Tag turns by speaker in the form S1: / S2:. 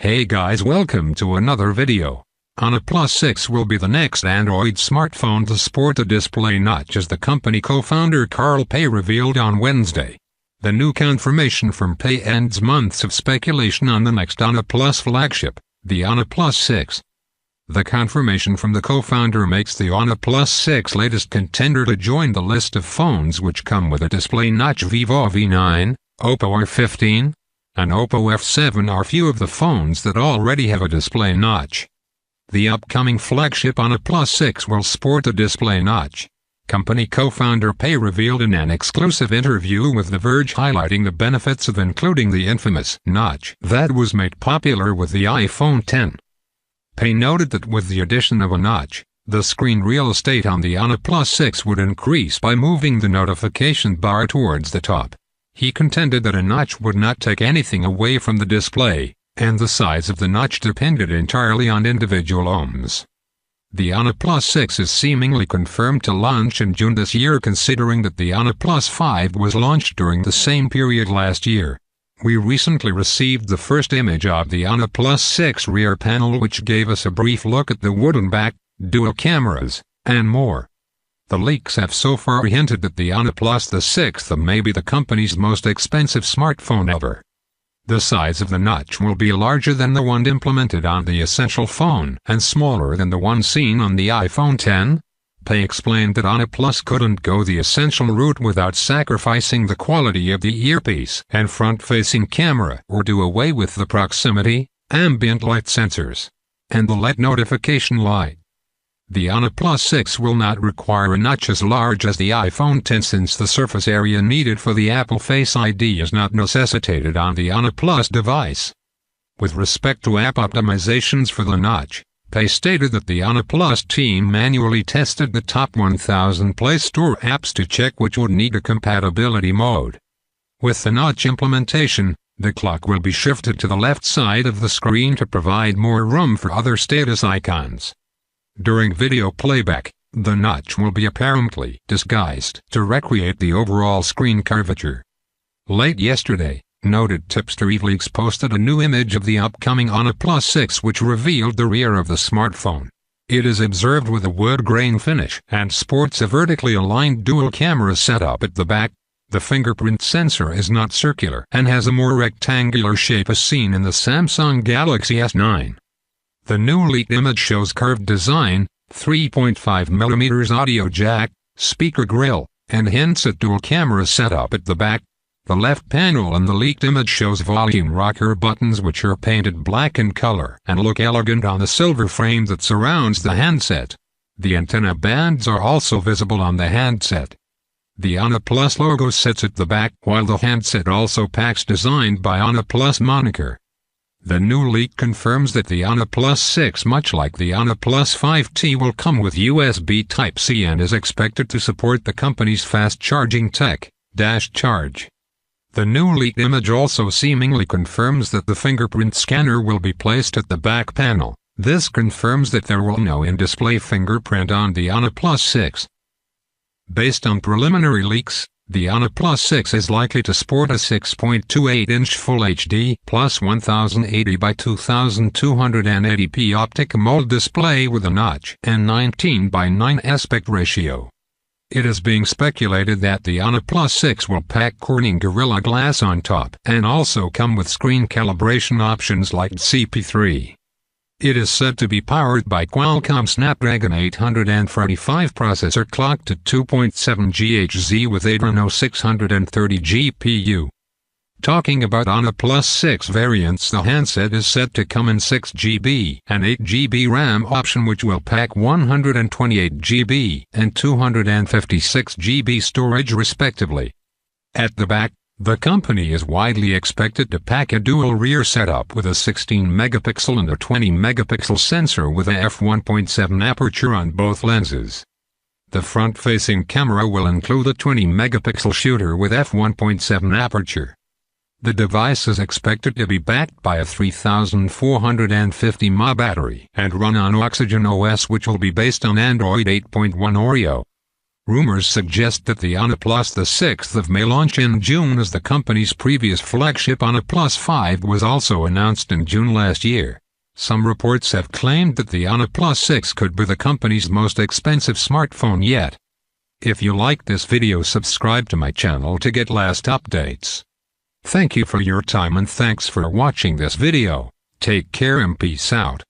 S1: Hey guys, welcome to another video. Oneplus 6 will be the next Android smartphone to sport a display notch, as the company co-founder Carl Pei revealed on Wednesday. The new confirmation from Pei ends months of speculation on the next Oneplus flagship, the Oneplus 6. The confirmation from the co-founder makes the Oneplus 6 latest contender to join the list of phones which come with a display notch. Vivo V9, Oppo R15, and Oppo F7 are few of the phones that already have a display notch. The upcoming flagship Oneplus 6 will sport a display notch. Company co-founder Pei revealed in an exclusive interview with The Verge, highlighting the benefits of including the infamous notch that was made popular with the iPhone X. Pei noted that with the addition of a notch, the screen real estate on the Oneplus 6 would increase by moving the notification bar towards the top. He contended that a notch would not take anything away from the display, and the size of the notch depended entirely on individual ohms. The Oneplus 6 is seemingly confirmed to launch in June this year, considering that the Oneplus 5 was launched during the same period last year. We recently received the first image of the Oneplus 6 rear panel, which gave us a brief look at the wooden back, dual cameras, and more. The leaks have so far hinted that the Oneplus 6 may be the company's most expensive smartphone ever. The size of the notch will be larger than the one implemented on the Essential phone and smaller than the one seen on the iPhone X. Pei explained that Oneplus couldn't go the Essential route without sacrificing the quality of the earpiece and front-facing camera, or do away with the proximity, ambient light sensors, and the LED notification light. The Oneplus 6 will not require a notch as large as the iPhone X, since the surface area needed for the Apple Face ID is not necessitated on the Oneplus device. With respect to app optimizations for the notch, Pei stated that the Oneplus team manually tested the top 1,000 Play Store apps to check which would need a compatibility mode. With the notch implementation, the clock will be shifted to the left side of the screen to provide more room for other status icons. During video playback, the notch will be apparently disguised to recreate the overall screen curvature. Late yesterday, noted tipster EveLeaks posted a new image of the upcoming Oneplus 6, which revealed the rear of the smartphone. It is observed with a wood grain finish and sports a vertically aligned dual camera setup at the back. The fingerprint sensor is not circular and has a more rectangular shape as seen in the Samsung Galaxy S9. The new leaked image shows curved design, 3.5mm audio jack, speaker grille, and handset dual camera setup at the back. The left panel in the leaked image shows volume rocker buttons, which are painted black in color and look elegant on the silver frame that surrounds the handset. The antenna bands are also visible on the handset. The Oneplus logo sits at the back, while the handset also packs designed by Oneplus moniker. The new leak confirms that the Oneplus 6, much like the Oneplus 5T, will come with USB Type-C and is expected to support the company's fast charging tech, Dash Charge. The new leaked image also seemingly confirms that the fingerprint scanner will be placed at the back panel. This confirms that there will be no in-display fingerprint on the Oneplus 6. Based on preliminary leaks, the Oneplus 6 is likely to sport a 6.28-inch Full HD plus 1080 by 2280p optic AMOLED display with a notch and 19 by 9 aspect ratio. It is being speculated that the Oneplus 6 will pack Corning Gorilla Glass on top and also come with screen calibration options like CP3. It is said to be powered by Qualcomm Snapdragon 835 processor clocked at 2.7 GHz with Adreno 630 GPU. Talking about Oneplus 6 variants, the handset is said to come in 6GB and 8GB RAM option, which will pack 128GB and 256GB storage respectively. At the back, the company is widely expected to pack a dual rear setup with a 16-megapixel and a 20-megapixel sensor with a f1.7 aperture on both lenses. The front-facing camera will include a 20-megapixel shooter with f1.7 aperture. The device is expected to be backed by a 3450 mAh battery and run on Oxygen OS, which will be based on Android 8.1 Oreo. Rumors suggest that the Oneplus the 6th of May launch in June, as the company's previous flagship Oneplus 5 was also announced in June last year. Some reports have claimed that the Oneplus 6 could be the company's most expensive smartphone yet. If you like this video, subscribe to my channel to get last updates. Thank you for your time and thanks for watching this video. Take care and peace out.